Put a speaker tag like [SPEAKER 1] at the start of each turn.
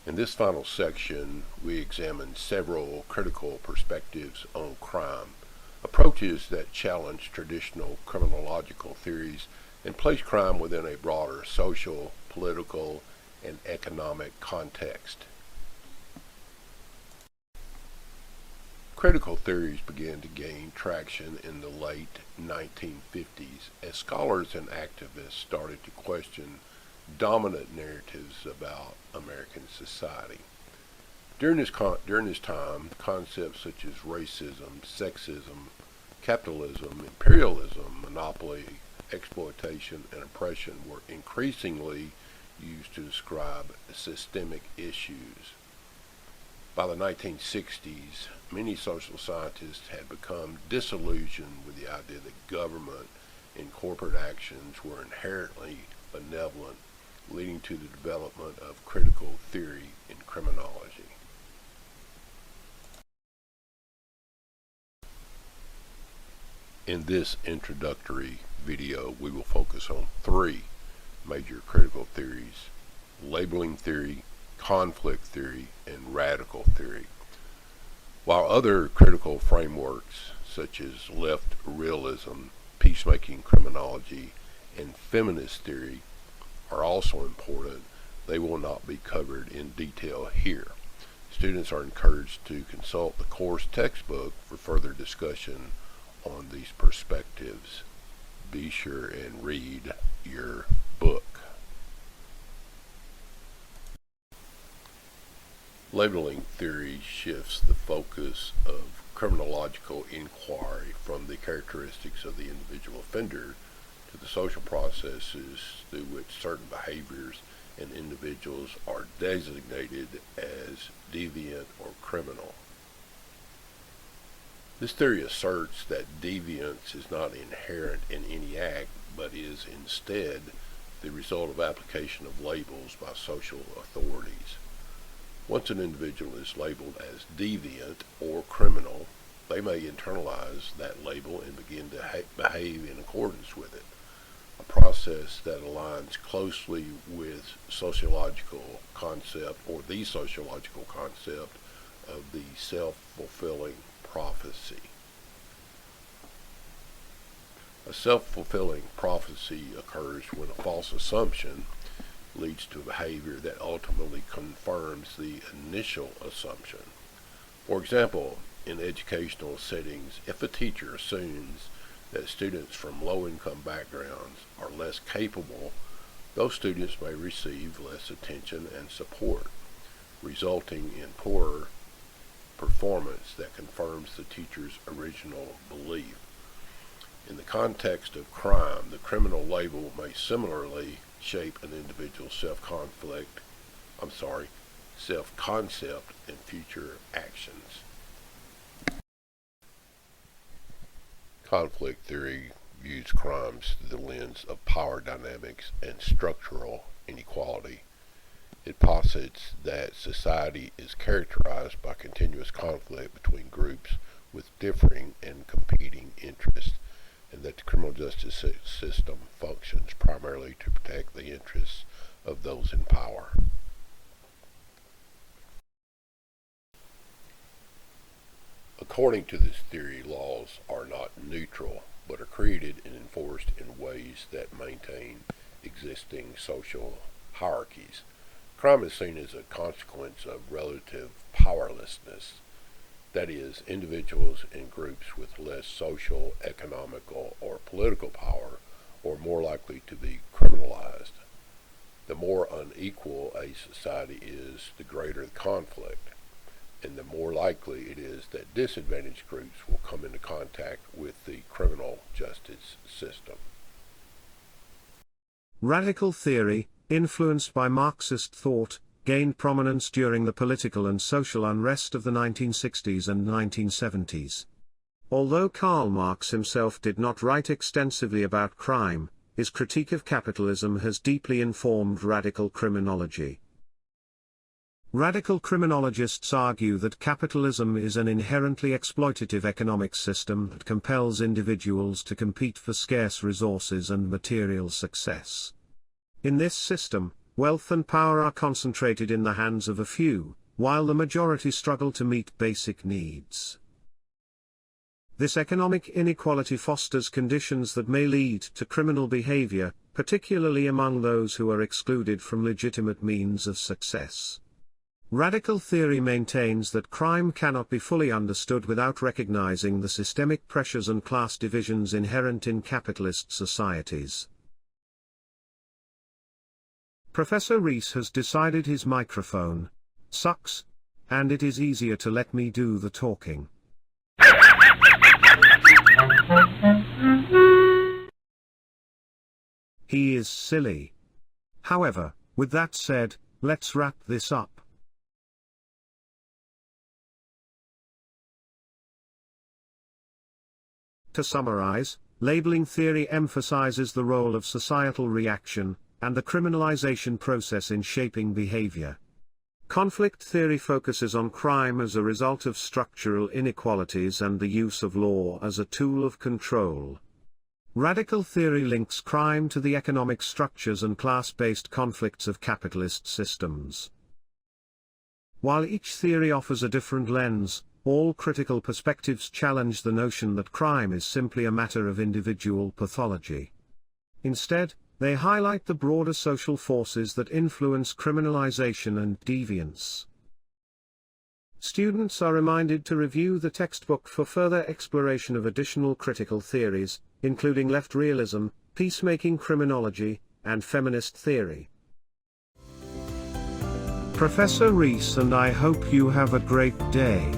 [SPEAKER 1] In this final section, we examine several critical perspectives on crime, approaches that challenge traditional criminological theories and place crime within a broader social, political, and economic context. Critical theories began to gain traction in the late 1950s as scholars and activists started to question dominant narratives about American society. During this time, concepts such as racism, sexism, capitalism, imperialism, monopoly, exploitation, and oppression were increasingly used to describe systemic issues. By the 1960s, many social scientists had become disillusioned with the idea that government and corporate actions were inherently benevolent, leading to the development of critical theory in criminology. In this introductory video, we will focus on three major critical theories: labeling theory, conflict theory, and radical theory. While other critical frameworks, such as left realism, peacemaking criminology, and feminist theory, are also important, they will not be covered in detail here. Students are encouraged to consult the course textbook for further discussion on these perspectives. Be sure and read your book. Labeling theory shifts the focus of criminological inquiry from the characteristics of the individual offender to the social processes through which certain behaviors and individuals are designated as deviant or criminal. This theory asserts that deviance is not inherent in any act, but is instead the result of application of labels by social authorities. Once an individual is labeled as deviant or criminal, they may internalize that label and begin to behave in accordance with it, a process that aligns closely with sociological concept or the sociological concept of the self-fulfilling prophecy. A self-fulfilling prophecy occurs when a false assumption leads to a behavior that ultimately confirms the initial assumption. For example, in educational settings, if a teacher assumes that students from low-income backgrounds are less capable, those students may receive less attention and support, resulting in poorer performance that confirms the teacher's original belief. In the context of crime, the criminal label may similarly shape an individual's self-concept and future actions. Conflict theory views crimes through the lens of power dynamics and structural inequality. It posits that society is characterized by continuous conflict between groups with differing and competing interests, and that the criminal justice system functions primarily to protect the interests of those in power. According to this theory, laws are not neutral, but are created and enforced in ways that maintain existing social hierarchies. Crime is seen as a consequence of relative powerlessness. That is, individuals and groups with less social, economical, or political power are more likely to be criminalized. The more unequal a society is, the greater the conflict, and the more likely it is that disadvantaged groups will come into contact with the criminal justice system.
[SPEAKER 2] Radical theory, influenced by Marxist thought, gained prominence during the political and social unrest of the 1960s and 1970s. Although Karl Marx himself did not write extensively about crime, his critique of capitalism has deeply informed radical criminology. Radical criminologists argue that capitalism is an inherently exploitative economic system that compels individuals to compete for scarce resources and material success. In this system, wealth and power are concentrated in the hands of a few, while the majority struggle to meet basic needs. This economic inequality fosters conditions that may lead to criminal behavior, particularly among those who are excluded from legitimate means of success. Radical theory maintains that crime cannot be fully understood without recognizing the systemic pressures and class divisions inherent in capitalist societies. Professor Rees has decided his microphone sucks, and it is easier to let me do the talking. He is silly. However, with that said, let's wrap this up. To summarize, labeling theory emphasizes the role of societal reaction and the criminalization process in shaping behavior. Conflict theory focuses on crime as a result of structural inequalities and the use of law as a tool of control. Radical theory links crime to the economic structures and class-based conflicts of capitalist systems. While each theory offers a different lens, all critical perspectives challenge the notion that crime is simply a matter of individual pathology. Instead, they highlight the broader social forces that influence criminalization and deviance. Students are reminded to review the textbook for further exploration of additional critical theories, including left realism, peacemaking criminology, and feminist theory. Professor Rees and I hope you have a great day.